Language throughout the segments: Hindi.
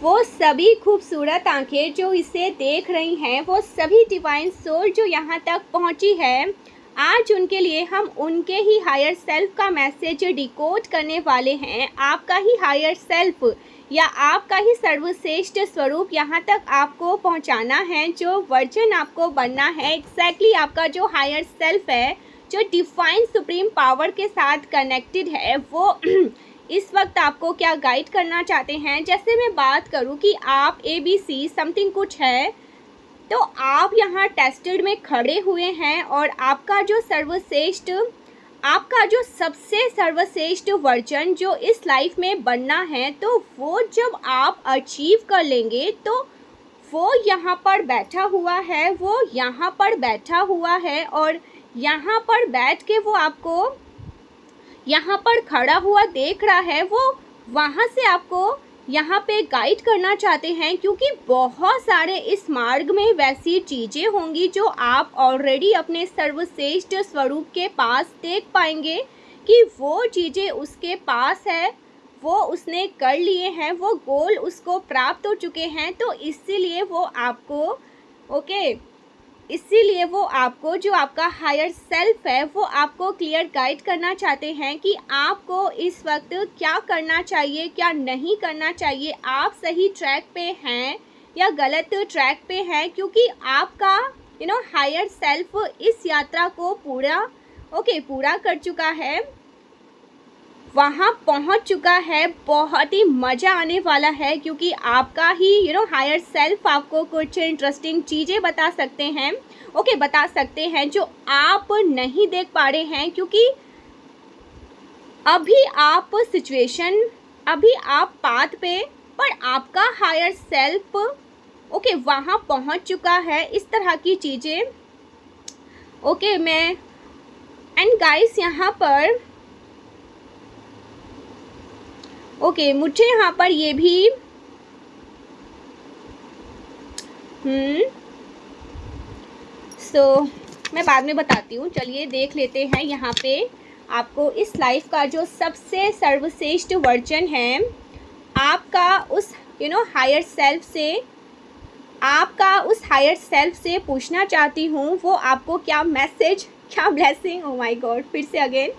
वो सभी खूबसूरत आंखें जो इसे देख रही हैं, वो सभी डिवाइन सोल जो यहाँ तक पहुँची है, आज उनके लिए हम उनके ही हायर सेल्फ का मैसेज डिकोड करने वाले हैं। आपका ही हायर सेल्फ या आपका ही सर्वश्रेष्ठ स्वरूप यहाँ तक आपको पहुँचाना है, जो वर्जन आपको बनना है। एग्जैक्टली आपका जो हायर सेल्फ है, जो डिवाइन सुप्रीम पावर के साथ कनेक्टेड है, वो इस वक्त आपको क्या गाइड करना चाहते हैं। जैसे मैं बात करूं कि आप ABC समथिंग कुछ है, तो आप यहाँ टेस्टेड में खड़े हुए हैं और आपका जो सर्वश्रेष्ठ, आपका जो सबसे सर्वश्रेष्ठ वर्जन जो इस लाइफ में बनना है, तो वो जब आप अचीव कर लेंगे, तो वो यहाँ पर बैठा हुआ है, वो यहाँ पर बैठा हुआ है और यहाँ पर बैठ के वो आपको यहाँ पर खड़ा हुआ देख रहा है। वो वहाँ से आपको यहाँ पे गाइड करना चाहते हैं, क्योंकि बहुत सारे इस मार्ग में वैसी चीज़ें होंगी जो आप ऑलरेडी अपने सर्वश्रेष्ठ स्वरूप के पास देख पाएंगे कि वो चीज़ें उसके पास है, वो उसने कर लिए हैं, वो गोल उसको प्राप्त हो चुके हैं। तो इसीलिए वो आपको इसीलिए वो आपको, जो आपका हायर सेल्फ है, वो आपको क्लियर गाइड करना चाहते हैं कि आपको इस वक्त क्या करना चाहिए, क्या नहीं करना चाहिए, आप सही ट्रैक पे हैं या गलत ट्रैक पे हैं। क्योंकि आपका हायर सेल्फ इस यात्रा को पूरा कर चुका है, वहाँ पहुँच चुका है। बहुत ही मज़ा आने वाला है, क्योंकि आपका ही हायर सेल्फ आपको कुछ इंटरेस्टिंग चीज़ें बता सकते हैं, बता सकते हैं जो आप नहीं देख पा रहे हैं। क्योंकि अभी आप पाथ पे, पर आपका हायर सेल्फ वहाँ पहुँच चुका है। इस तरह की चीज़ें मैं एंड गाइस यहाँ पर मुझे यहाँ पर ये भी मैं बाद में बताती हूँ। चलिए देख लेते हैं यहाँ पे आपको इस लाइफ का जो सबसे सर्वश्रेष्ठ वर्जन है, आपका उस हायर सेल्फ से, आपका उस हायर सेल्फ से पूछना चाहती हूँ, वो आपको क्या मैसेज, क्या ब्लेसिंग, ओ माय गॉड, फिर से अगेन,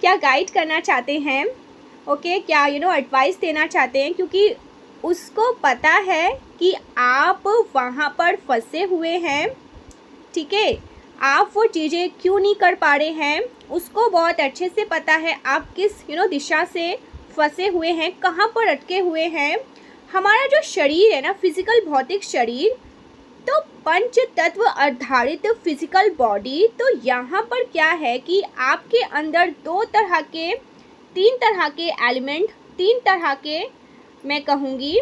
क्या गाइड करना चाहते हैं, क्या एडवाइस देना चाहते हैं। क्योंकि उसको पता है कि आप वहाँ पर फंसे हुए हैं, ठीक है, आप वो चीज़ें क्यों नहीं कर पा रहे हैं, उसको बहुत अच्छे से पता है आप किस दिशा से फंसे हुए हैं, कहाँ पर अटके हुए हैं। हमारा जो शरीर है ना, फिजिकल भौतिक शरीर, तो पंच तत्व आधारित फिजिकल बॉडी, तो यहाँ पर क्या है कि आपके अंदर तीन तरह के एलिमेंट, तीन तरह के, मैं कहूँगी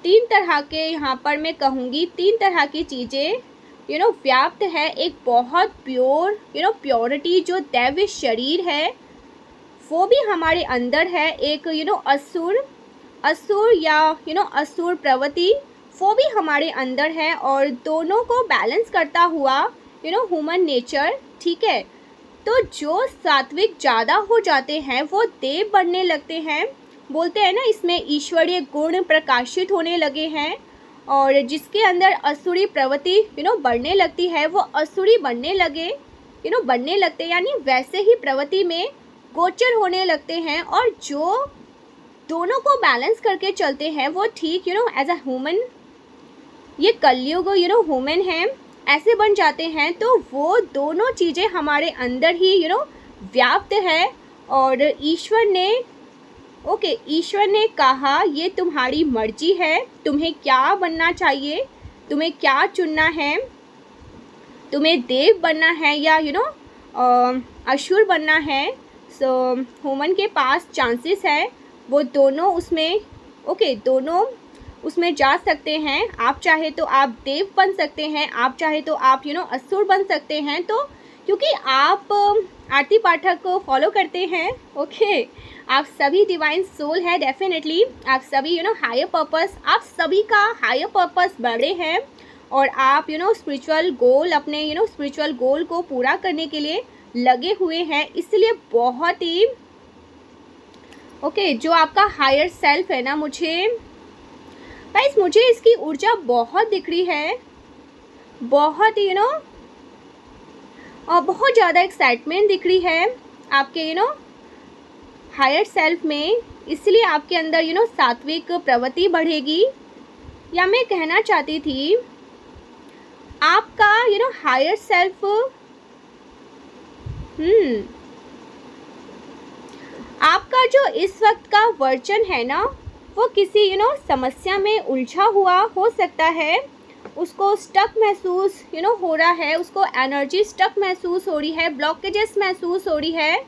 तीन तरह के, यहाँ पर मैं कहूँगी तीन तरह की चीज़ें व्याप्त है। एक बहुत प्योर प्योरिटी जो दैवी शरीर है, वो भी हमारे अंदर है। एक असुर या असुर प्रवृत्ति, वो भी हमारे अंदर है। और दोनों को बैलेंस करता हुआ ह्यूमन नेचर, ठीक है। तो जो सात्विक ज़्यादा हो जाते हैं, वो देव बनने लगते हैं। बोलते हैं ना, इसमें ईश्वरीय गुण प्रकाशित होने लगे हैं। और जिसके अंदर असुरी प्रवृत्ति बढ़ने लगती है, वो असुरी बनने लगते, यानी वैसे ही प्रवृत्ति में गोचर होने लगते हैं। और जो दोनों को बैलेंस करके चलते हैं, वो ठीक एज अ ह्यूमन, ये कलयुग ह्यूमन है, ऐसे बन जाते हैं। तो वो दोनों चीज़ें हमारे अंदर ही व्याप्त है। और ईश्वर ने कहा, ये तुम्हारी मर्जी है, तुम्हें क्या बनना चाहिए, तुम्हें क्या चुनना है, तुम्हें देव बनना है या असुर बनना है। सो ह्यूमन के पास चांसेस है, वो दोनों उसमें दोनों उसमें जा सकते हैं। आप चाहे तो आप देव बन सकते हैं, आप चाहे तो आप असुर बन सकते हैं। तो क्योंकि आप आरती पाठक को फॉलो करते हैं, आप सभी डिवाइन सोल है, डेफिनेटली आप सभी हायर पर्पस, आप सभी का हायर पर्पस बड़े हैं। और आप स्पिरिचुअल गोल, अपने स्पिरिचुअल गोल को पूरा करने के लिए लगे हुए हैं। इसलिए बहुत ही ओके, जो आपका हायर सेल्फ है ना, मुझे गाइस मुझे इसकी ऊर्जा बहुत दिख रही है, बहुत और बहुत ज़्यादा एक्साइटमेंट दिख रही है आपके हायर सेल्फ में। इसलिए आपके अंदर सात्विक प्रवृत्ति बढ़ेगी। या मैं कहना चाहती थी आपका हायर सेल्फ आपका जो इस वक्त का वर्जन है ना, वो किसी समस्या में उलझा हुआ हो सकता है। उसको स्टक महसूस हो रहा है, उसको एनर्जी स्टक महसूस हो रही है, ब्लॉकेजेस महसूस हो रही है।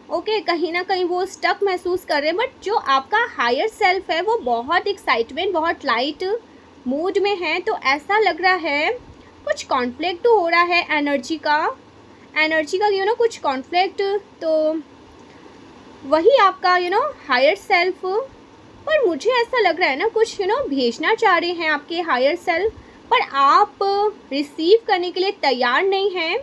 ओके, कहीं ना कहीं वो स्टक महसूस कर रहे हैं। बट जो आपका हायर सेल्फ है वो बहुत एक्साइटमेंट, बहुत लाइट मूड में है। तो ऐसा लग रहा है कुछ कॉन्फ्लिक्ट हो रहा है एनर्जी का कुछ कॉन्फ्लिक्ट। तो वही आपका हायर सेल्फ। पर मुझे ऐसा लग रहा है ना, कुछ भेजना चाह रहे हैं आपके हायर सेल्फ, पर आप रिसीव करने के लिए तैयार नहीं हैं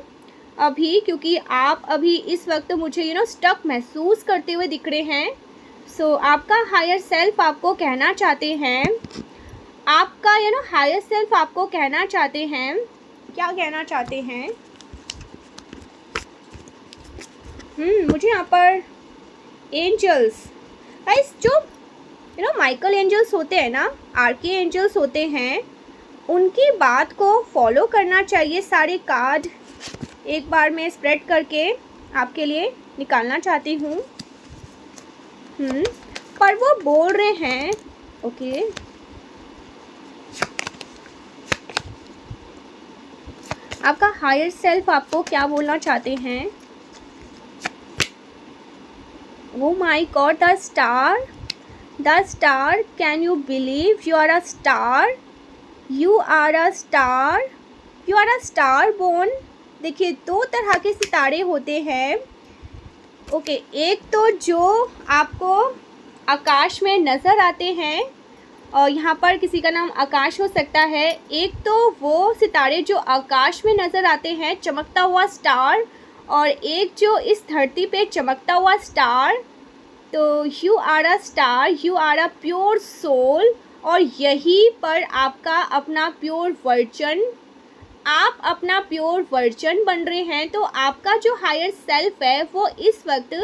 अभी, क्योंकि आप अभी इस वक्त मुझे स्टक महसूस करते हुए दिख रहे हैं। सो आपका हायर सेल्फ आपको कहना चाहते हैं, आपका हायर सेल्फ आपको कहना चाहते हैं, क्या कहना चाहते हैं? मुझे यहाँ पर एंजल्स, गाइस जो माइकल एंजल्स होते हैं ना, आर्की एंजल्स होते हैं, उनकी बात को फॉलो करना चाहिए। सारे कार्ड एक बार मैं स्प्रेड करके आपके लिए निकालना चाहती हूँ। पर वो बोल रहे हैं, ओके, आपका हायर सेल्फ आपको क्या बोलना चाहते हैं? Oh my god, the star, can you believe you are a star, you are a star, you are a star born. देखिए, दो तरह के सितारे होते हैं। ओके, एक तो जो आपको आकाश में नज़र आते हैं, और यहाँ पर किसी का नाम आकाश हो सकता है। एक तो वो सितारे जो आकाश में नज़र आते हैं, चमकता हुआ स्टार, और एक जो इस धरती पे चमकता हुआ स्टार। तो you are a star, you are a pure soul, और यहीं पर आपका अपना प्योर वर्जन, आप अपना प्योर वर्जन बन रहे हैं। तो आपका जो हायर सेल्फ है वो इस वक्त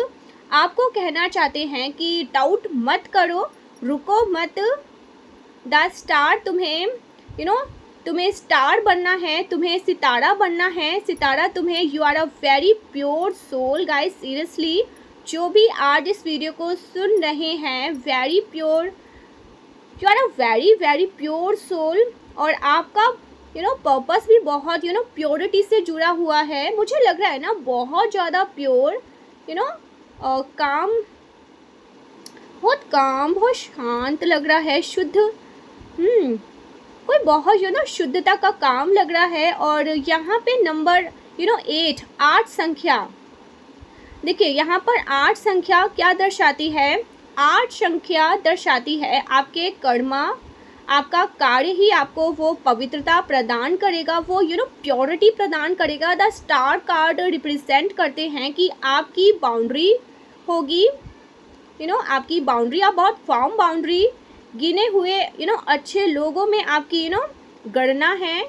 आपको कहना चाहते हैं कि डाउट मत करो, रुको मत। द स्टार, तुम्हें तुम्हें स्टार बनना है, तुम्हें सितारा बनना है, सितारा तुम्हें। You are a very pure soul. Guys seriously, जो भी आज इस वीडियो को सुन रहे हैं, very pure, you are a very very pure soul. और आपका पर्पस भी बहुत प्योरिटी से जुड़ा हुआ है। मुझे लग रहा है ना, बहुत ज़्यादा प्योर, काम, बहुत काम, बहुत शांत लग रहा है, शुद्ध, कोई बहुत शुद्धता का काम लग रहा है। और यहाँ पे नंबर 8 संख्या, देखिए यहाँ पर 8 संख्या क्या दर्शाती है? 8 संख्या दर्शाती है आपके कर्मा, आपका कार्य ही आपको वो पवित्रता प्रदान करेगा, वो प्योरिटी प्रदान करेगा। द स्टार कार्ड रिप्रेजेंट करते हैं कि आपकी बाउंड्री होगी, आपकी बाउंड्री, आप बहुत फॉर्म बाउंड्री, गिने हुए अच्छे लोगों में आपकी गणना है,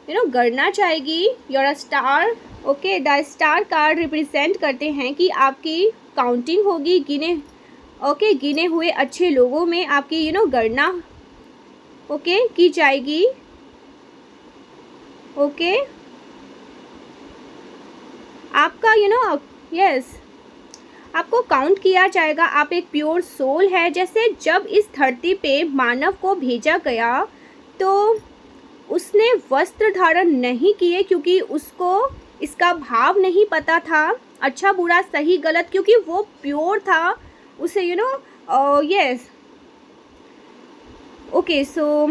गणना चाहेगी। You're a star. Okay, the star card represent करते हैं कि आपकी काउंटिंग होगी, गिने हुए अच्छे लोगों में आपकी गणना की जाएगी। ओके, आपका यस, आपको काउंट किया जाएगा। आप एक प्योर सोल है। जैसे जब इस धरती पे मानव को भेजा गया तो उसने वस्त्र धारण नहीं किए, क्योंकि उसको इसका भाव नहीं पता था, अच्छा बुरा सही गलत, क्योंकि वो प्योर था। उसे यस, ओके, सो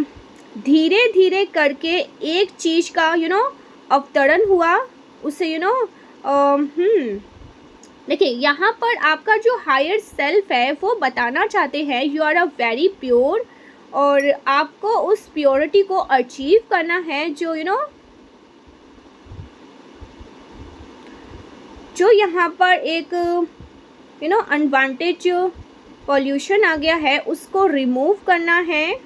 धीरे धीरे करके एक चीज़ का अवतरण हुआ, उसे देखिए यहाँ पर आपका जो हायर सेल्फ है वो बताना चाहते हैं you are a very pure, और आपको उस प्योरिटी को अचीव करना है जो जो यहाँ पर एक अनवांटेज पॉल्यूशन आ गया है उसको रिमूव करना है,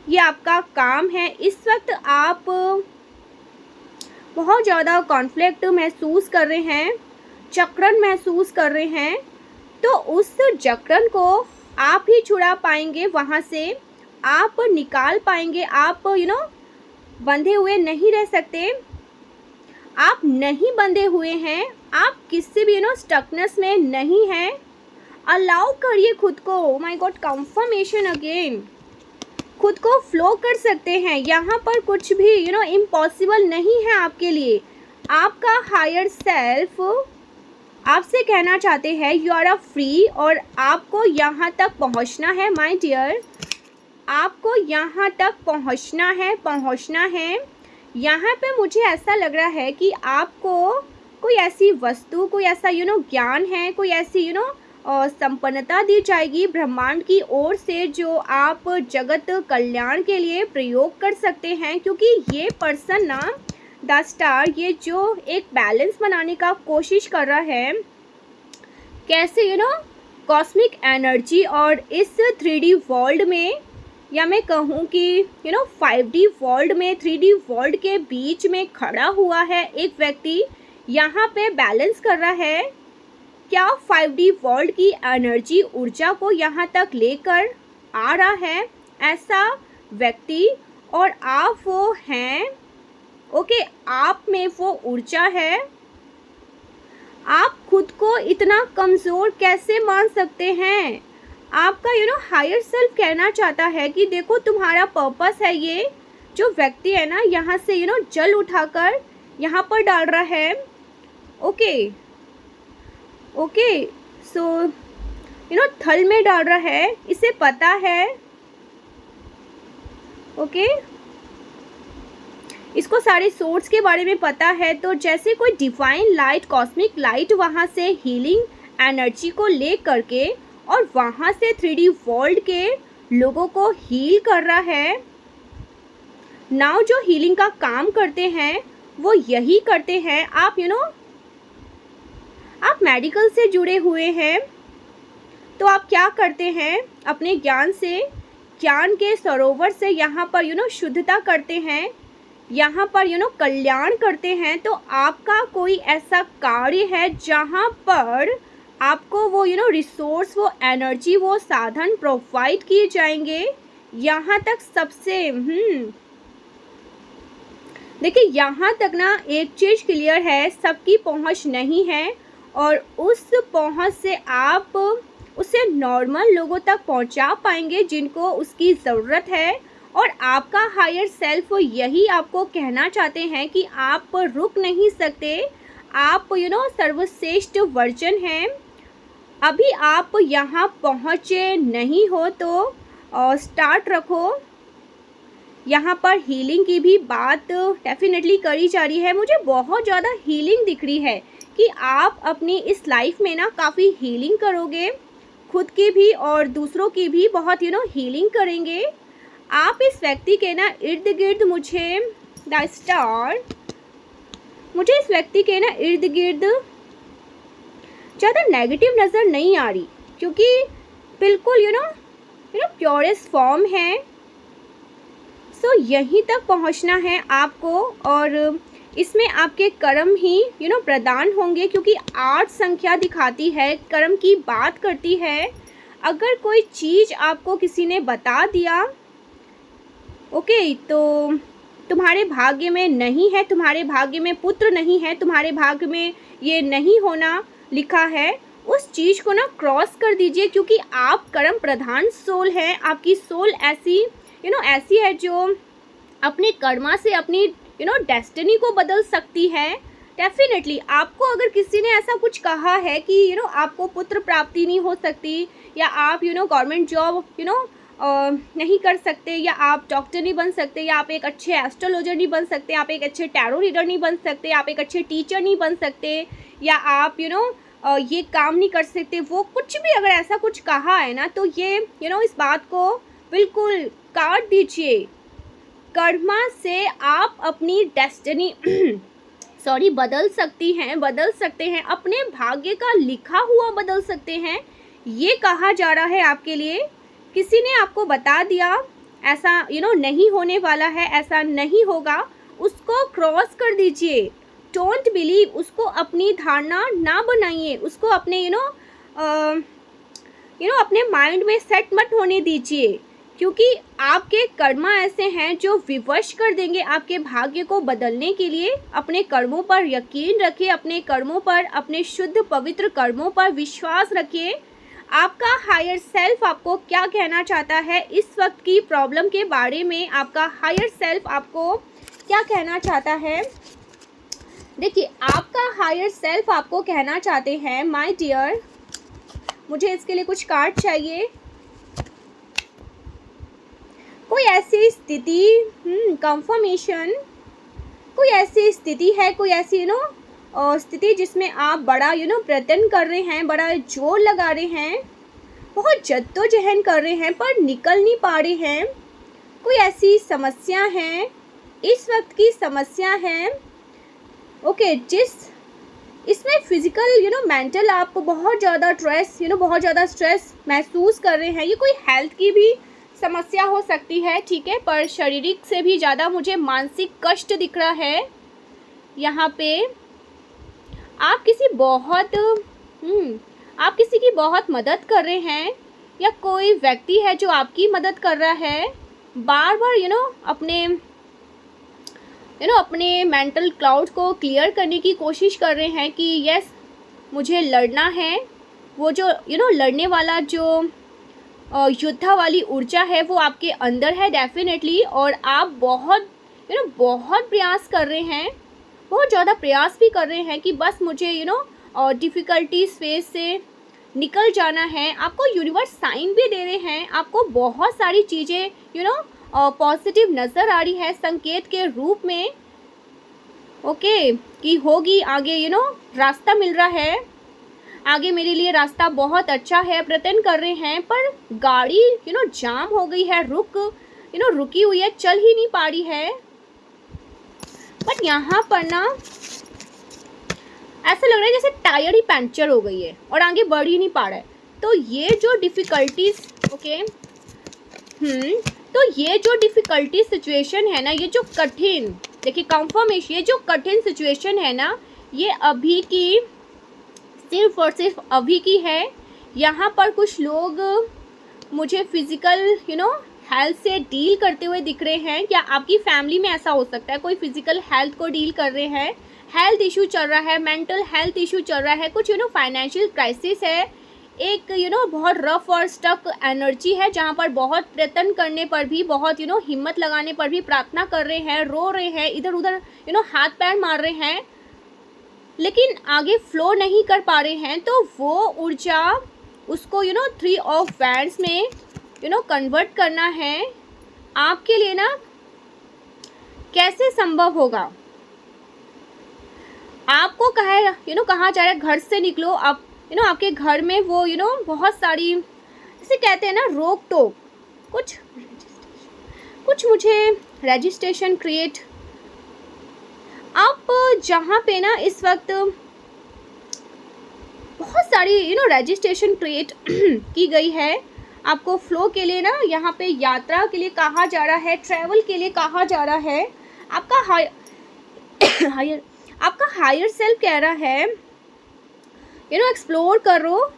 ये आपका काम है। इस वक्त आप बहुत ज़्यादा कॉन्फ्लिक्ट महसूस कर रहे हैं, जकड़न महसूस कर रहे हैं, तो उस जकड़न को आप ही छुड़ा पाएंगे, वहाँ से आप निकाल पाएंगे। आप बंधे हुए नहीं रह सकते, आप नहीं बंधे हुए हैं, आप किसी भी स्टकनेस में नहीं हैं। अलाउ करिए खुद को, माय गॉड, कंफर्मेशन अगेन, खुद को फ्लो कर सकते हैं। यहाँ पर कुछ भी इम्पॉसिबल नहीं है आपके लिए। आपका हायर सेल्फ आपसे कहना चाहते हैं यू आर अ फ्री, और आपको यहाँ तक पहुँचना है माय डियर, आपको यहाँ तक पहुँचना है। यहाँ पे मुझे ऐसा लग रहा है कि आपको कोई ऐसी वस्तु, कोई ऐसा ज्ञान है, कोई ऐसी संपन्नता दी जाएगी ब्रह्मांड की ओर से जो आप जगत कल्याण के लिए प्रयोग कर सकते हैं। क्योंकि ये पर्सन ना, द स्टार, ये जो एक बैलेंस बनाने का कोशिश कर रहा है, कैसे कॉस्मिक एनर्जी और इस 3D वर्ल्ड में, या मैं कहूँ कि 5D वर्ल्ड में 3D वर्ल्ड के बीच में खड़ा हुआ है एक व्यक्ति, यहाँ पे बैलेंस कर रहा है। क्या 5D वर्ल्ड की एनर्जी ऊर्जा को यहाँ तक लेकर आ रहा है ऐसा व्यक्ति, और आप वो हैं। ओके, आप में वो ऊर्जा है। आप खुद को इतना कमज़ोर कैसे मान सकते हैं? आपका हायर सेल्फ कहना चाहता है कि देखो तुम्हारा पर्पस है। ये जो व्यक्ति है ना, यहाँ से जल उठाकर यहाँ पर डाल रहा है। ओके, सो थल में डाल रहा है, इसे पता है। ओके, इसको सारे सोर्स के बारे में पता है। तो जैसे कोई डिवाइन लाइट, कॉस्मिक लाइट वहाँ से हीलिंग एनर्जी को ले करके और वहाँ से 3D वर्ल्ड के लोगों को हील कर रहा है। नाउ जो हीलिंग का काम करते हैं वो यही करते हैं। आप आप मेडिकल से जुड़े हुए हैं, तो आप क्या करते हैं? अपने ज्ञान से, ज्ञान के सरोवर से यहाँ पर शुद्धता करते हैं, यहाँ पर कल्याण करते हैं। तो आपका कोई ऐसा कार्य है जहाँ पर आपको वो रिसोर्स, वो एनर्जी, वो साधन प्रोवाइड किए जाएंगे। यहाँ तक सबसे देखिए, यहाँ तक ना एक चीज़ क्लियर है, सबकी पहुँच नहीं है, और उस पहुँच से आप उसे नॉर्मल लोगों तक पहुँचा पाएंगे जिनको उसकी ज़रूरत है। और आपका हायर सेल्फ यही आपको कहना चाहते हैं कि आप रुक नहीं सकते, आप सर्वश्रेष्ठ वर्जन हैं। अभी आप यहाँ पहुँचे नहीं हो तो स्टार्ट रखो। यहाँ पर हीलिंग की भी बात डेफिनेटली करी जा रही है। मुझे बहुत ज़्यादा हीलिंग दिख रही है कि आप अपनी इस लाइफ में ना काफ़ी हीलिंग करोगे, खुद की भी और दूसरों की भी बहुत हीलिंग करेंगे। आप इस व्यक्ति के ना इर्द गिर्द, मुझे द स्टार, मुझे इस व्यक्ति के ना इर्द गिर्द ज़्यादा नेगेटिव नज़र नहीं आ रही, क्योंकि बिल्कुल प्योरेस्ट फॉर्म है। सो यहीं तक पहुंचना है आपको, और इसमें आपके कर्म ही प्रदान होंगे, क्योंकि 8 संख्या दिखाती है, कर्म की बात करती है। अगर कोई चीज़ आपको किसी ने बता दिया, ओके, तो तुम्हारे भाग्य में नहीं है, तुम्हारे भाग्य में पुत्र नहीं है, तुम्हारे भाग्य में ये नहीं होना लिखा है, उस चीज़ को ना क्रॉस कर दीजिए, क्योंकि आप कर्म प्रधान सोल हैं। आपकी सोल ऐसी ऐसी है जो अपने कर्मा से अपनी डेस्टिनी को बदल सकती है। डेफिनेटली आपको अगर किसी ने ऐसा कुछ कहा है कि आपको पुत्र प्राप्ति नहीं हो सकती, या आप गवर्नमेंट जॉब नहीं कर सकते, या आप डॉक्टर नहीं बन सकते, या आप एक अच्छे एस्ट्रोलॉजर नहीं बन सकते, आप एक अच्छे टैरो रीडर नहीं बन सकते, आप एक अच्छे टीचर नहीं बन सकते, या आप ये काम नहीं कर सकते, वो कुछ भी अगर ऐसा कुछ कहा है ना, तो ये इस बात को बिल्कुल काट दीजिए। कर्मा से आप अपनी डेस्टिनी बदल सकती हैं, बदल सकते हैं, अपने भाग्य का लिखा हुआ बदल सकते हैं। ये कहा जा रहा है आपके लिए, किसी ने आपको बता दिया ऐसा नहीं होने वाला है, ऐसा नहीं होगा, उसको क्रॉस कर दीजिए। डोंट बिलीव, उसको अपनी धारणा ना बनाइए, उसको अपने अपने माइंड में सेट मत होने दीजिए, क्योंकि आपके कर्मा ऐसे हैं जो विवश कर देंगे आपके भाग्य को बदलने के लिए। अपने कर्मों पर यकीन रखिए, अपने कर्मों पर, अपने शुद्ध पवित्र कर्मों पर विश्वास रखिए। आपका हायर सेल्फ आपको क्या कहना चाहता है इस वक्त की प्रॉब्लम के बारे में, आपका हायर सेल्फ आपको क्या कहना चाहता है। देखिए, आपका हायर सेल्फ आपको कहना चाहते हैं, माय डियर, मुझे इसके लिए कुछ कार्ड चाहिए। कोई ऐसी स्थिति, कंफर्मेशन, कोई ऐसी स्थिति है, कोई ऐसी स्थिति जिसमें आप बड़ा प्रयत्न कर रहे हैं, बड़ा जोर लगा रहे हैं, बहुत जद्दोजहद कर रहे हैं पर निकल नहीं पा रहे हैं। कोई ऐसी समस्या है, इस वक्त की समस्या है, ओके, जिस इसमें फिजिकल मेंटल आप बहुत ज़्यादा स्ट्रेस महसूस कर रहे हैं। ये कोई हेल्थ की भी समस्या हो सकती है, ठीक है, पर शारीरिक से भी ज़्यादा मुझे मानसिक कष्ट दिख रहा है यहाँ पे। आप किसी की बहुत मदद कर रहे हैं, या कोई व्यक्ति है जो आपकी मदद कर रहा है, बार बार अपने मेंटल क्लाउड को क्लियर करने की कोशिश कर रहे हैं कि यस, मुझे लड़ना है। वो जो लड़ने वाला जो योद्धा वाली ऊर्जा है वो आपके अंदर है डेफिनेटली, और आप बहुत प्रयास कर रहे हैं, बहुत ज़्यादा प्रयास भी कर रहे हैं कि बस मुझे डिफ़िकल्टीज फेज से निकल जाना है। आपको यूनिवर्स साइन भी दे रहे हैं, आपको बहुत सारी चीज़ें पॉजिटिव नज़र आ रही है संकेत के रूप में, ओके, कि होगी आगे, रास्ता मिल रहा है, आगे मेरे लिए रास्ता बहुत अच्छा है, प्रयत्न कर रहे हैं, पर गाड़ी जाम हो गई है, रुकी हुई है, चल ही नहीं पा रही है। बट यहाँ पर ना ऐसा लग रहा है जैसे टायर ही पंचर हो गई है और आगे बढ़ ही नहीं पा रहा है। तो ये जो डिफ़िकल्टीज, ओके, तो ये जो डिफ़िकल्टी सिचुएशन है ना, ये जो कठिन, देखिए कंफर्मेशन, ये जो कठिन सिचुएशन है ना, ये अभी की, सिर्फ और सिर्फ अभी की है। यहाँ पर कुछ लोग मुझे फिज़िकल हेल्थ से डील करते हुए दिख रहे हैं। क्या आपकी फैमिली में ऐसा हो सकता है, कोई फिज़िकल हेल्थ को डील कर रहे हैं, हेल्थ इशू चल रहा है, मेंटल हेल्थ इशू चल रहा है, कुछ फाइनेंशियल क्राइसिस है, एक बहुत रफ और स्टक एनर्जी है, जहाँ पर बहुत प्रयत्न करने पर भी, बहुत हिम्मत लगाने पर भी, प्रार्थना कर रहे हैं, रो रहे हैं, इधर उधर हाथ पैर मार रहे हैं, लेकिन आगे फ्लो नहीं कर पा रहे हैं। तो वो ऊर्जा, उसको 3 ऑफ वैंड्स में कन्वर्ट करना है आपके लिए ना, कैसे संभव होगा। आपको कहा जा रहा है घर से निकलो। आप आपके घर में वो बहुत सारी, जैसे कहते हैं ना, रोक टोक, कुछ मुझे रजिस्ट्रेशन क्रिएट, आप जहाँ पे ना इस वक्त बहुत सारी रजिस्ट्रेशन क्रिएट की गई है आपको फ्लो के लिए ना, यहाँ पे यात्रा के लिए कहा जा रहा है, ट्रैवल के लिए कहा जा रहा है। आपका हायर सेल्फ कह रहा है एक्सप्लोर करो,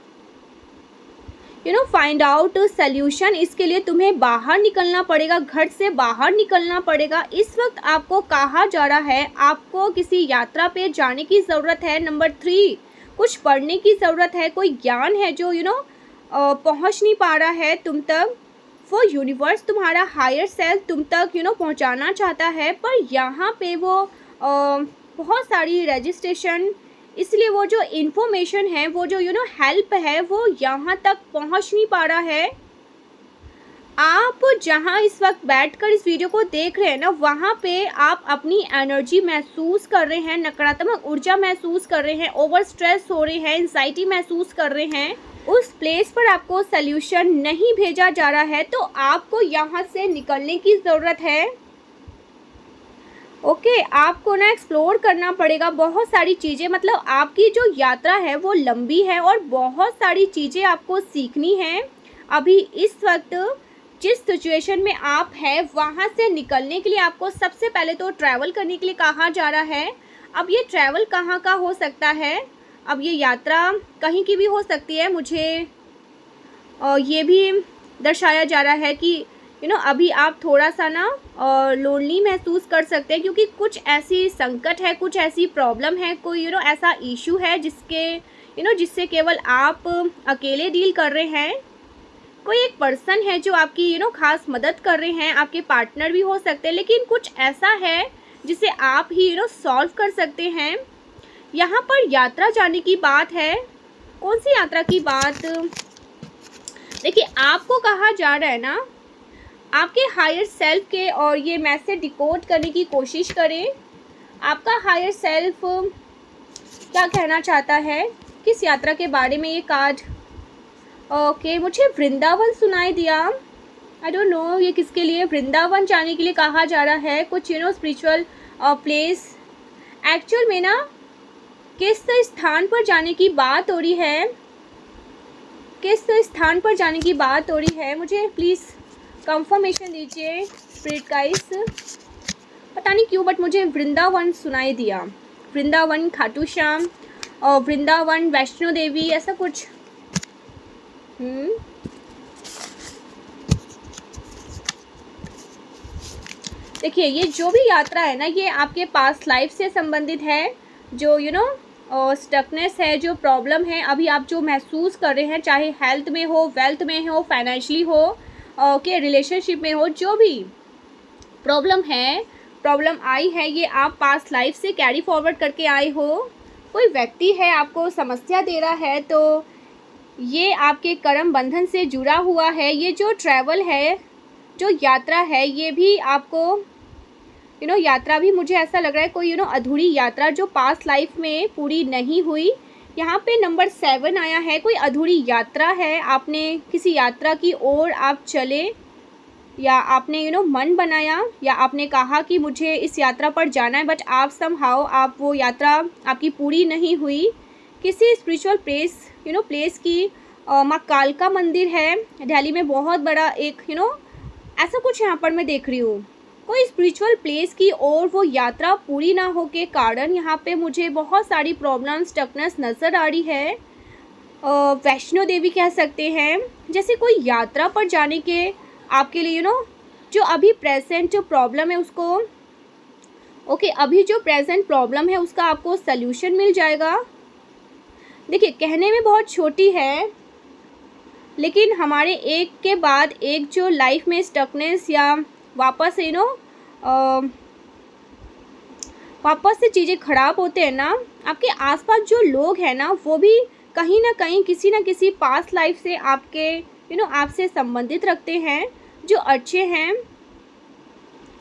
फाइंड आउट सल्यूशन। इसके लिए तुम्हें बाहर निकलना पड़ेगा, घर से बाहर निकलना पड़ेगा। इस वक्त आपको कहा जा रहा है आपको किसी यात्रा पे जाने की ज़रूरत है। नंबर 3, कुछ पढ़ने की ज़रूरत है, कोई ज्ञान है जो पहुंच नहीं पा रहा है तुम तक, वो यूनिवर्स, तुम्हारा हायर सेल्फ तुम तक पहुंचाना चाहता है, पर यहाँ पे वो बहुत सारी रजिस्ट्रेशन, इसलिए वो जो इन्फॉर्मेशन है, वो जो हेल्प है, वो यहाँ तक पहुँच नहीं पा रहा है। आप जहाँ इस वक्त बैठकर इस वीडियो को देख रहे हैं ना, वहाँ पे आप अपनी एनर्जी महसूस कर रहे हैं, नकारात्मक ऊर्जा महसूस कर रहे हैं, ओवर स्ट्रेस हो रहे हैं, एंजाइटी महसूस कर रहे हैं। उस प्लेस पर आपको सल्यूशन नहीं भेजा जा रहा है, तो आपको यहाँ से निकलने की ज़रूरत है। ओके, आपको ना एक्सप्लोर करना पड़ेगा बहुत सारी चीज़ें, मतलब आपकी जो यात्रा है वो लंबी है और बहुत सारी चीज़ें आपको सीखनी हैं। अभी इस वक्त जिस सिचुएशन में आप हैं वहाँ से निकलने के लिए आपको सबसे पहले तो ट्रैवल करने के लिए कहा जा रहा है। अब ये ट्रैवल कहाँ का हो सकता है, अब ये यात्रा कहीं की भी हो सकती है। मुझे ये भी दर्शाया जा रहा है कि अभी आप थोड़ा सा ना लोनली महसूस कर सकते हैं, क्योंकि कुछ ऐसी संकट है, कुछ ऐसी प्रॉब्लम है, कोई ऐसा इशू है जिसके जिससे केवल आप अकेले डील कर रहे हैं। कोई एक पर्सन है जो आपकी खास मदद कर रहे हैं, आपके पार्टनर भी हो सकते हैं, लेकिन कुछ ऐसा है जिसे आप ही सॉल्व कर सकते हैं। यहाँ पर यात्रा जाने की बात है। कौन सी यात्रा की बात? देखिए, आपको कहा जा रहा है ना, आपके हायर सेल्फ के, और ये मैसेज डिकोड करने की कोशिश करें। आपका हायर सेल्फ क्या कहना चाहता है, किस यात्रा के बारे में ये कार्ड? ओके, मुझे वृंदावन सुनाई दिया। आई डोंट नो ये किसके लिए वृंदावन जाने के लिए कहा जा रहा है। कुछ स्पिरिचुअल प्लेस। एक्चुअल में ना किस स्थान पर जाने की बात हो रही है, किस स्थान पर जाने की बात हो रही है, मुझे प्लीज़ कंफर्मेशन दीजिए स्पिरिट गाइस। पता नहीं क्यों बट मुझे वृंदावन सुनाई दिया। वृंदावन खाटू श्याम और वृंदावन वैष्णो देवी, ऐसा कुछ। देखिए, ये जो भी यात्रा है ना, ये आपके पास्ट लाइफ से संबंधित है। जो स्टकनेस है, जो प्रॉब्लम है अभी आप जो महसूस कर रहे हैं, चाहे हेल्थ में हो, वेल्थ में हो, फाइनेंशियली हो, ओके, रिलेशनशिप में हो, जो भी प्रॉब्लम है, प्रॉब्लम आई है, ये आप पास्ट लाइफ से कैरी फॉरवर्ड करके आए हो। कोई व्यक्ति है आपको समस्या दे रहा है, तो ये आपके कर्म बंधन से जुड़ा हुआ है। ये जो ट्रैवल है, जो यात्रा है, ये भी आपको यात्रा भी मुझे ऐसा लग रहा है कोई अधूरी यात्रा जो पास्ट लाइफ में पूरी नहीं हुई। यहाँ पे नंबर 7 आया है, कोई अधूरी यात्रा है। आपने किसी यात्रा की ओर आप चले, या आपने मन बनाया, या आपने कहा कि मुझे इस यात्रा पर जाना है, बट आप समहाउ आप वो यात्रा आपकी पूरी नहीं हुई। किसी स्पिरिचुअल प्लेस की माँ कालका मंदिर है दिल्ली में, बहुत बड़ा एक ऐसा कुछ यहाँ पर मैं देख रही हूँ। कोई स्पिरिचुअल प्लेस की ओर वो यात्रा पूरी ना हो के कारण यहाँ पे मुझे बहुत सारी प्रॉब्लम्स, स्टकनेस नज़र आ रही है। वैष्णो देवी कह सकते हैं। जैसे कोई यात्रा पर जाने के आपके लिए जो अभी प्रेजेंट जो प्रॉब्लम है उसको, ओके, अभी जो प्रेजेंट प्रॉब्लम है उसका आपको सल्यूशन मिल जाएगा। देखिए, कहने में बहुत छोटी है, लेकिन हमारे एक के बाद एक जो लाइफ में स्टकनेस या वापस वापस से चीज़ें ख़राब होते हैं ना, आपके आसपास जो लोग हैं ना, वो भी कहीं ना कहीं किसी न किसी पास्ट लाइफ से आपके आपसे संबंधित रखते हैं। जो अच्छे हैं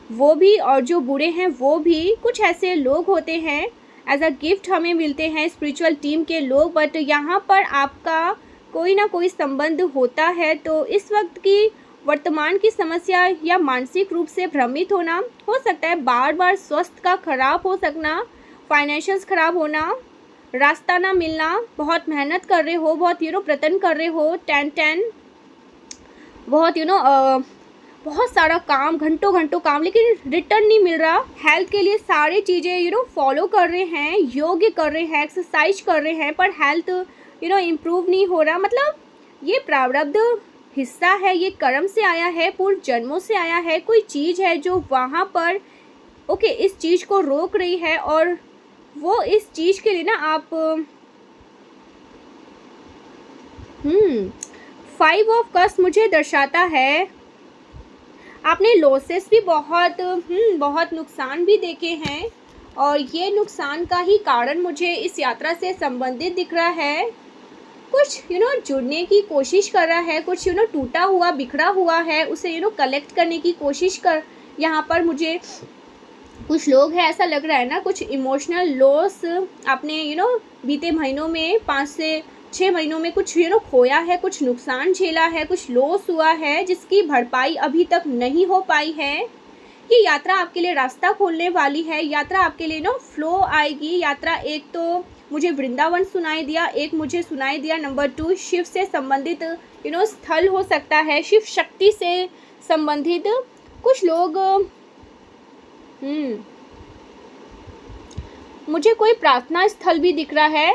वो भी, और जो बुरे हैं वो भी। कुछ ऐसे लोग होते हैं, एज अ गिफ्ट हमें मिलते हैं स्पिरिचुअल टीम के लोग, बट यहाँ पर आपका कोई ना कोई संबंध होता है। तो इस वक्त की वर्तमान की समस्या या मानसिक रूप से भ्रमित होना हो सकता है, बार बार स्वास्थ्य का खराब हो सकना, फाइनेंशियल्स खराब होना, रास्ता ना मिलना, बहुत मेहनत कर रहे हो, बहुत प्रयत्न कर रहे हो, 10 बहुत बहुत सारा काम, घंटों घंटों काम, लेकिन रिटर्न नहीं मिल रहा। हेल्थ के लिए सारी चीज़ें फॉलो कर रहे हैं, योग्य कर रहे हैं, एक्सरसाइज कर रहे हैं, पर हेल्थ इम्प्रूव नहीं हो रहा। मतलब ये प्रारब्ध हिस्सा है, ये कर्म से आया है, पूर्व जन्मों से आया है। कोई चीज़ है जो वहाँ पर ओके इस चीज़ को रोक रही है, और वो इस चीज़ के लिए ना आप 5 ऑफ कप्स मुझे दर्शाता है। आपने लॉसेस भी बहुत नुकसान भी देखे हैं, और ये नुकसान का ही कारण मुझे इस यात्रा से संबंधित दिख रहा है। कुछ जुड़ने की कोशिश कर रहा है, कुछ टूटा हुआ बिखरा हुआ है, उसे कलेक्ट करने की कोशिश कर। यहाँ पर मुझे कुछ लोग हैं, ऐसा लग रहा है ना, कुछ इमोशनल लॉस आपने बीते महीनों में 5 से 6 महीनों में कुछ खोया है, कुछ नुकसान झेला है, कुछ लॉस हुआ है जिसकी भरपाई अभी तक नहीं हो पाई है। ये यात्रा आपके लिए रास्ता खोलने वाली है। यात्रा आपके लिए फ्लो आएगी। यात्रा एक तो मुझे वृंदावन सुनाई दिया, एक मुझे सुनाई दिया नंबर 2 शिव से संबंधित स्थल हो सकता है, शिव शक्ति से संबंधित। कुछ लोग मुझे कोई प्रार्थना स्थल भी दिख रहा है,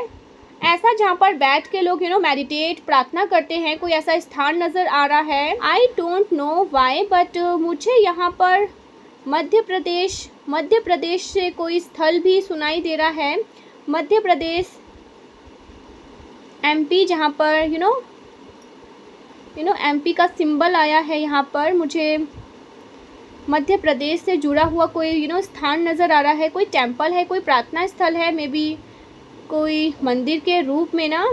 ऐसा जहाँ पर बैठ के लोग मेडिटेट प्रार्थना करते हैं, कोई ऐसा स्थान नज़र आ रहा है। I don't know why but मुझे यहाँ पर मध्य प्रदेश से कोई स्थल भी सुनाई दे रहा है। मध्य प्रदेश, एमपी, जहाँ पर एमपी का सिंबल आया है। यहाँ पर मुझे मध्य प्रदेश से जुड़ा हुआ कोई स्थान नज़र आ रहा है, कोई टेम्पल है, कोई प्रार्थना स्थल है, मे बी कोई मंदिर के रूप में ना,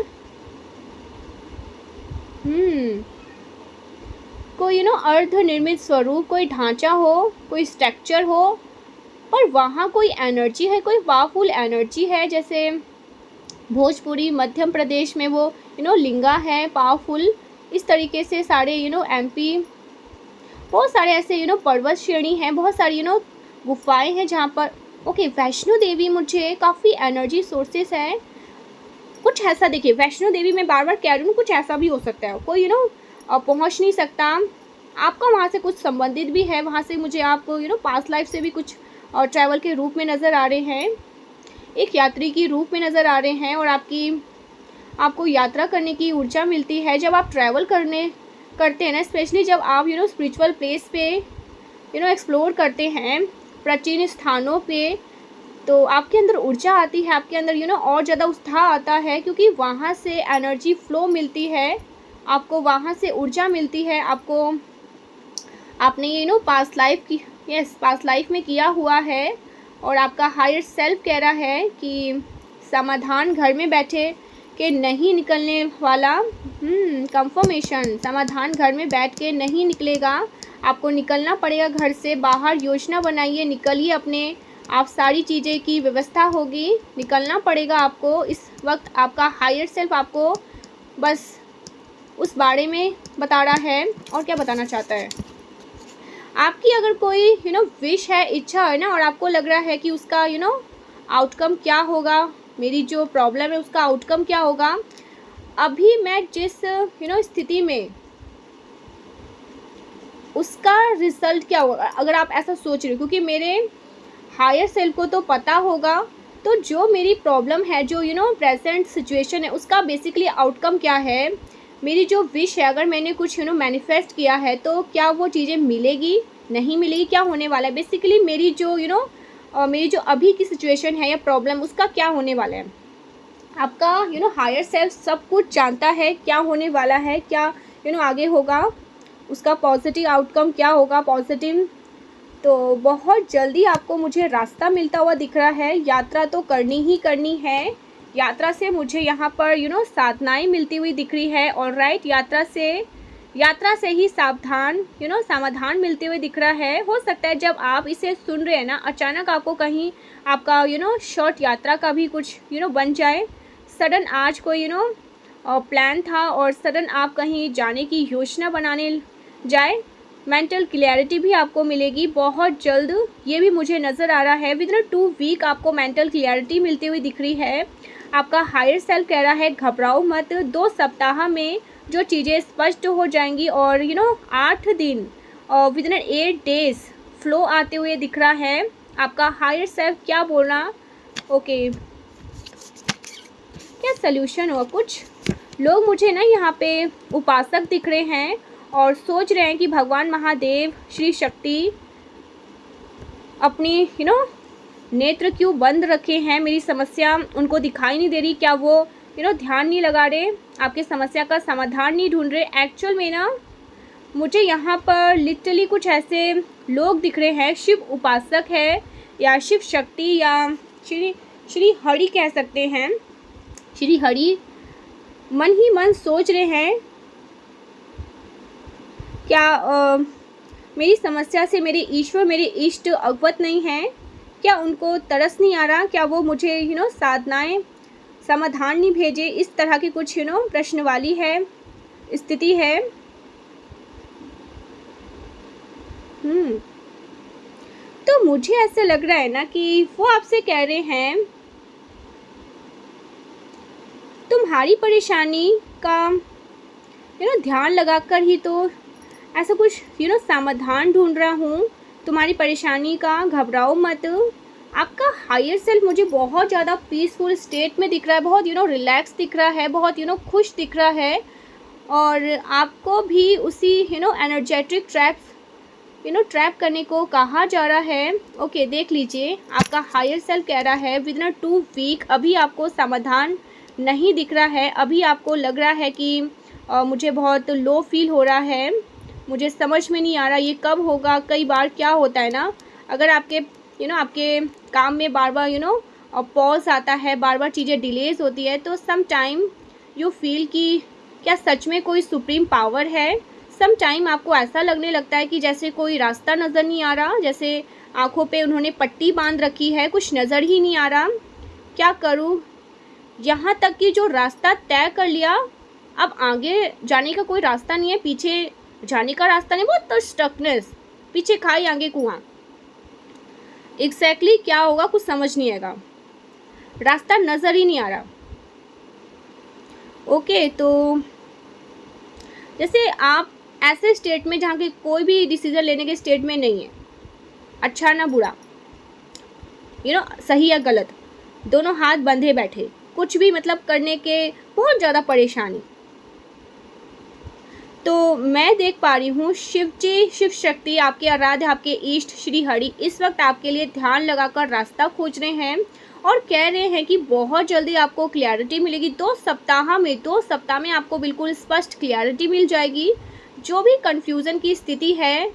कोई अर्ध निर्मित स्वरूप, कोई ढांचा हो, कोई स्ट्रक्चर हो, और वहाँ कोई एनर्जी है, कोई पावरफुल एनर्जी है। जैसे भोजपुरी मध्य प्रदेश में वो लिंगा है पावरफुल। इस तरीके से सारे एमपी बहुत सारे ऐसे पर्वत श्रेणी हैं, बहुत सारी गुफाएं हैं जहाँ पर ओके वैष्णो देवी, मुझे काफ़ी एनर्जी सोर्सेस है। कुछ ऐसा देखिए, वैष्णो देवी मैं बार बार कह रही हूँ, कुछ ऐसा भी हो सकता है, कोई पहुँच नहीं सकता, आपका वहाँ से कुछ संबंधित भी है, वहाँ से मुझे आपको पास्ट लाइफ से भी कुछ ट्रैवल के रूप में नज़र आ रहे हैं, एक यात्री की रूप में नज़र आ रहे हैं, और आपको यात्रा करने की ऊर्जा मिलती है जब आप ट्रैवल करते हैं ना, स्पेशली जब आप स्पिरिचुअल प्लेस पे एक्सप्लोर करते हैं, प्राचीन स्थानों पे, तो आपके अंदर ऊर्जा आती है, आपके अंदर और ज़्यादा उत्साह आता है, क्योंकि वहाँ से एनर्जी फ्लो मिलती है, आपको वहाँ से ऊर्जा मिलती है। आपने ये पास्ट लाइफ में किया हुआ है, और आपका हायर सेल्फ कह रहा है कि समाधान घर में बैठे के नहीं निकलने वाला। कंफर्मेशन, समाधान घर में बैठ के नहीं निकलेगा, आपको निकलना पड़ेगा घर से बाहर। योजना बनाइए, निकलिए, अपने आप सारी चीज़ें की व्यवस्था होगी, निकलना पड़ेगा आपको। इस वक्त आपका हायर सेल्फ आपको बस उस बारे में बता रहा है, और क्या बताना चाहता है। आपकी अगर कोई विश है, इच्छा है ना, और आपको लग रहा है कि उसका आउटकम क्या होगा, मेरी जो प्रॉब्लम है उसका आउटकम क्या होगा, अभी मैं जिस स्थिति में, उसका रिजल्ट क्या होगा, अगर आप ऐसा सोच रहे हो, क्योंकि मेरे हायर सेल्फ को तो पता होगा, तो जो मेरी प्रॉब्लम है, जो प्रेजेंट सिचुएशन है, उसका बेसिकली आउटकम क्या है, मेरी जो विश है, अगर मैंने कुछ मैनिफेस्ट किया है, तो क्या वो चीज़ें मिलेगी, नहीं मिलेगी, क्या होने वाला है। बेसिकली मेरी जो मेरी जो अभी की सिचुएशन है या प्रॉब्लम, उसका क्या होने वाला है। आपका हायर सेल्फ सब कुछ जानता है, क्या होने वाला है, क्या आगे होगा, उसका पॉजिटिव आउटकम क्या होगा, पॉजिटिव। तो बहुत जल्दी आपको मुझे रास्ता मिलता हुआ दिख रहा है। यात्रा तो करनी ही करनी है, यात्रा से मुझे यहाँ पर साधनाएं मिलती हुई दिख रही है। और राइट, यात्रा से ही समाधान मिलते हुए दिख रहा है। हो सकता है जब आप इसे सुन रहे हैं ना, अचानक आपको कहीं आपका शॉर्ट यात्रा का भी कुछ बन जाए। सडन आज कोई प्लान था, और सडन आप कहीं जाने की योजना बनाने जाए, मेंटल क्लियरिटी भी आपको मिलेगी बहुत जल्द, ये भी मुझे नज़र आ रहा है। विदिन 2 वीक आपको मेंटल क्लियरिटी मिलती हुई दिख रही है। आपका हायर सेल्फ कह रहा है घबराओ मत, 2 सप्ताह में जो चीज़ें स्पष्ट हो जाएंगी, और 8 दिन और विदिन 8 डेज फ्लो आते हुए दिख रहा है। आपका हायर सेल्फ क्या बोलना, ओके क्या सल्यूशन हुआ। कुछ लोग मुझे ना यहाँ पे उपासक दिख रहे हैं, और सोच रहे हैं कि भगवान महादेव, श्री शक्ति अपनी नेत्र क्यों बंद रखे हैं, मेरी समस्या उनको दिखाई नहीं दे रही, क्या वो ध्यान नहीं लगा रहे, आपकी समस्या का समाधान नहीं ढूंढ रहे। एक्चुअल में ना मुझे यहाँ पर लिटरली कुछ ऐसे लोग दिख रहे हैं, शिव उपासक है, या शिव शक्ति, या श्री हरि कह सकते हैं। श्री हरि मन ही मन सोच रहे हैं, क्या मेरी समस्या से मेरे ईश्वर, मेरे इष्ट अवगत नहीं हैं, क्या उनको तरस नहीं आ रहा, क्या वो मुझे साधनाएं समाधान नहीं भेजे। इस तरह की कुछ प्रश्न वाली है स्थिति है। मुझे ऐसा लग रहा है ना कि वो आपसे कह रहे हैं तुम्हारी परेशानी का ध्यान लगाकर ही तो ऐसा कुछ समाधान ढूंढ रहा हूँ तुम्हारी परेशानी का। घबराओ मत। आपका हायर सेल्फ मुझे बहुत ज़्यादा पीसफुल स्टेट में दिख रहा है, बहुत रिलैक्स दिख रहा है, बहुत खुश दिख रहा है। और आपको भी उसी एनर्जेटिक ट्रैप करने को कहा जा रहा है। ओके, देख लीजिए आपका हायर सेल्फ कह रहा है विद इन 2 वीक अभी आपको समाधान नहीं दिख रहा है। अभी आपको लग रहा है कि मुझे बहुत लो फील हो रहा है, मुझे समझ में नहीं आ रहा ये कब होगा। कई बार क्या होता है ना, अगर आपके आपके काम में बार बार पॉज आता है, बार बार चीज़ें डिलेज होती है, तो सम टाइम यू फील कि क्या सच में कोई सुप्रीम पावर है। सम टाइम आपको ऐसा लगने लगता है कि जैसे कोई रास्ता नज़र नहीं आ रहा, जैसे आँखों पे उन्होंने पट्टी बांध रखी है, कुछ नज़र ही नहीं आ रहा। क्या करूँ, यहाँ तक कि जो रास्ता तय कर लिया, अब आगे जाने का कोई रास्ता नहीं है, पीछे जाने का रास्ता नहीं, बहुत स्टकनेस, पीछे खाई आगे कुआं। एग्जैक्टली क्या होगा कुछ समझ नहीं आएगा, रास्ता नज़र ही नहीं आ रहा। ओके, तो जैसे आप ऐसे स्टेट में जहाँ के कोई भी डिसीजन लेने के स्टेट में नहीं है, अच्छा ना बुरा, सही या गलत, दोनों हाथ बंधे बैठे, कुछ भी करने के बहुत ज़्यादा परेशानी। तो मैं देख पा रही हूँ शिव जी, शिव शक्ति, आपके आराध्य, आपके इष्ट श्री हरि इस वक्त आपके लिए ध्यान लगाकर रास्ता खोज रहे हैं और कह रहे हैं कि बहुत जल्दी आपको क्लैरिटी मिलेगी। 2 सप्ताह में आपको बिल्कुल स्पष्ट क्लैरिटी मिल जाएगी। जो भी कन्फ्यूज़न की स्थिति है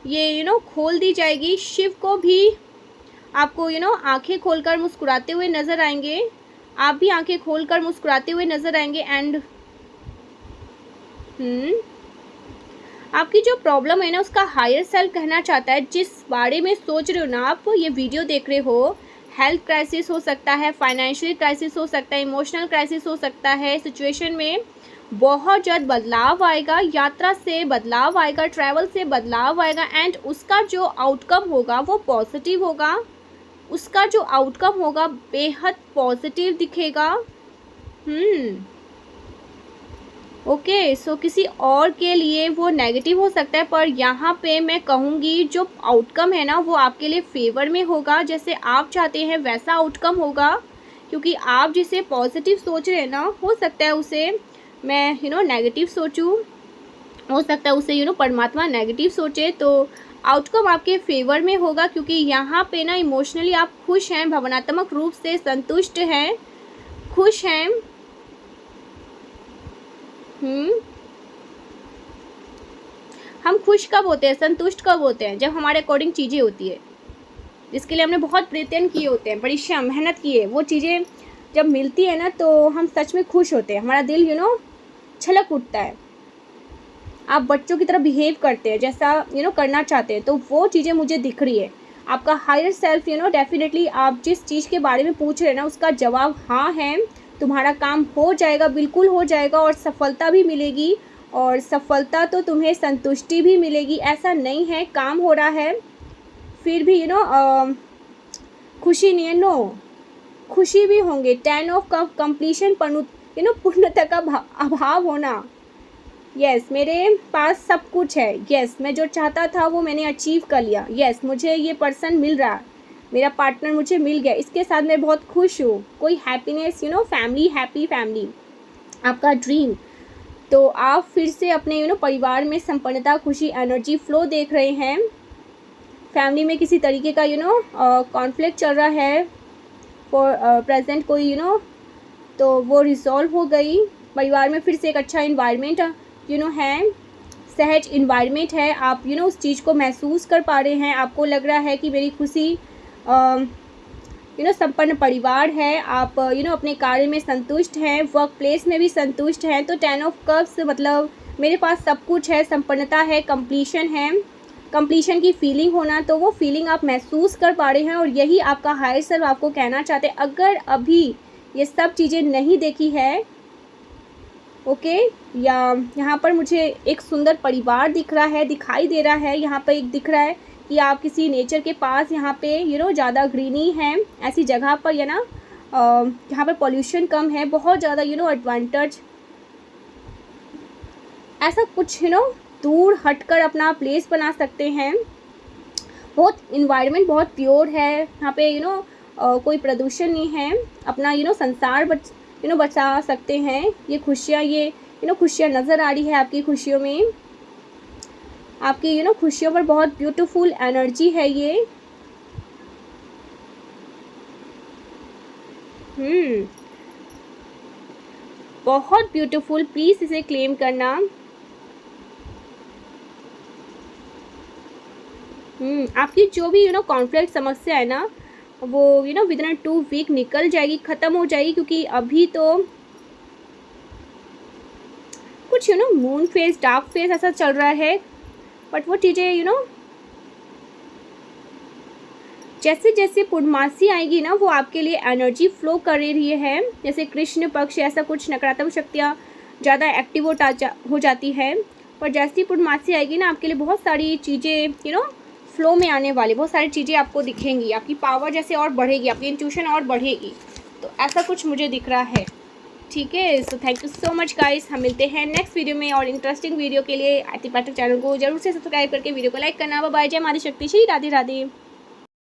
ये खोल दी जाएगी। शिव को भी आपको आंखें खोलकर मुस्कुराते हुए नज़र आएंगे, आप भी आंखें खोलकर मुस्कुराते हुए नज़र आएंगे। एंड आपकी जो प्रॉब्लम है ना, उसका हायर सेल्फ कहना चाहता है, जिस बारे में सोच रहे हो ना आप, ये वीडियो देख रहे हो, हेल्थ क्राइसिस हो सकता है, फाइनेंशियल क्राइसिस हो सकता है, इमोशनल क्राइसिस हो सकता है, सिचुएशन में बहुत जल्द बदलाव आएगा, यात्रा से बदलाव आएगा, ट्रैवल से बदलाव आएगा। एंड उसका जो आउटकम होगा वो पॉजिटिव होगा, उसका जो आउटकम होगा बेहद पॉजिटिव दिखेगा। ओके, सो किसी और के लिए वो नेगेटिव हो सकता है, पर यहाँ पे मैं कहूँगी जो आउटकम है ना वो आपके लिए फेवर में होगा। जैसे आप चाहते हैं वैसा आउटकम होगा, क्योंकि आप जिसे पॉजिटिव सोच रहे हैं ना, हो सकता है उसे मैं नेगेटिव सोचूं, हो सकता है उसे परमात्मा नेगेटिव सोचे, तो आउटकम आपके फेवर में होगा। क्योंकि यहाँ पे ना इमोशनली आप खुश हैं, भावनात्मक रूप से संतुष्ट हैं, खुश हैं। हम खुश कब होते हैं, संतुष्ट कब होते हैं? जब हमारे अकॉर्डिंग चीज़ें होती है, जिसके लिए हमने बहुत प्रयत्न किए होते हैं, परिश्रम मेहनत किए, वो चीज़ें जब मिलती है ना तो हम सच में खुश होते हैं, हमारा दिल छलक उठता है। आप बच्चों की तरह बिहेव करते हैं जैसा करना चाहते हैं, तो वो चीज़ें मुझे दिख रही है। आपका हायर सेल्फ डेफिनेटली आप जिस चीज़ के बारे में पूछ रहे हैं ना उसका जवाब हाँ है। तुम्हारा काम हो जाएगा, बिल्कुल हो जाएगा, और सफलता भी मिलेगी, और सफलता तो तुम्हें संतुष्टि भी मिलेगी। ऐसा नहीं है काम हो रहा है फिर भी खुशी नहीं है, नो, खुशी भी होंगे। 10 ऑफ कंप्लीशन, पूर्णता का अभाव होना। यस, मेरे पास सब कुछ है। यस, मैं जो चाहता था वो मैंने अचीव कर लिया। यस, मुझे ये पर्सन मिल रहा, मेरा पार्टनर मुझे मिल गया, इसके साथ मैं बहुत खुश हूँ। कोई हैप्पीनेस, फैमिली, हैप्पी फैमिली आपका ड्रीम। तो आप फिर से अपने परिवार में संपन्नता, खुशी, एनर्जी फ्लो देख रहे हैं। फैमिली में किसी तरीके का कॉन्फ्लिक्ट चल रहा है फॉर प्रेजेंट कोई तो वो रिजॉल्व हो गई। परिवार में फिर से एक अच्छा इन्वायरमेंट है, सहज इन्वायरमेंट है। आप उस चीज़ को महसूस कर पा रहे हैं। आपको लग रहा है कि मेरी खुशी संपन्न परिवार है। आप अपने कार्य में संतुष्ट हैं, वर्क प्लेस में भी संतुष्ट हैं। तो 10 ऑफ कप्स मतलब मेरे पास सब कुछ है, संपन्नता है, कंप्लीशन है, कंप्लीशन की फीलिंग होना, तो वो फीलिंग आप महसूस कर पा रहे हैं। और यही आपका हायर सेल्फ आपको कहना चाहते हैं। अगर अभी ये सब चीज़ें नहीं देखी है, ओके, या यहाँ पर मुझे एक सुंदर परिवार दिख रहा है, दिखाई दे रहा है। यहाँ पर एक दिख रहा है कि आप किसी नेचर के पास यहाँ पे ज़्यादा ग्रीनी है ऐसी जगह पर, या ना जहाँ पर पॉल्यूशन कम है, बहुत ज़्यादा एडवांटेज, ऐसा कुछ दूर हटकर अपना प्लेस बना सकते हैं। बहुत इन्वायरमेंट बहुत प्योर है यहाँ पे, कोई प्रदूषण नहीं है, अपना संसार बचा सकते हैं। ये खुशियाँ, ये खुशियाँ नज़र आ रही है आपकी खुशियों में, आपकी खुशियों पर बहुत ब्यूटीफुल एनर्जी है ये। बहुत ब्यूटीफुल, प्लीज़ इसे क्लेम करना। आपकी जो भी कॉन्फ्लिक्ट समस्या है ना, वो विद इन 2 वीक निकल जाएगी, ख़त्म हो जाएगी, क्योंकि अभी तो कुछ मून फेज, डार्क फेज ऐसा चल रहा है, बट वो चीज़ें जैसे जैसे पूर्णमासी आएगी ना, वो आपके लिए एनर्जी फ्लो कर रही है। जैसे कृष्ण पक्ष, ऐसा कुछ नकारात्मक शक्तियाँ ज़्यादा एक्टिव हो जाती है, पर जैसी पूर्णमासी आएगी ना, आपके लिए बहुत सारी चीज़ें फ्लो में आने वाली, बहुत सारी चीज़ें आपको दिखेंगी, आपकी पावर जैसे और बढ़ेगी, आपकी इंट्यूशन और बढ़ेगी। तो ऐसा कुछ मुझे दिख रहा है। ठीक है, so thank you so much guys, हम मिलते हैं नेक्स्ट वीडियो में, और इंटरेस्टिंग वीडियो के लिए आरती पाठक चैनल को जरूर से सब्सक्राइब करके वीडियो को लाइक करना। बाय बाय, जय माता शक्ति, श्री राधे राधे।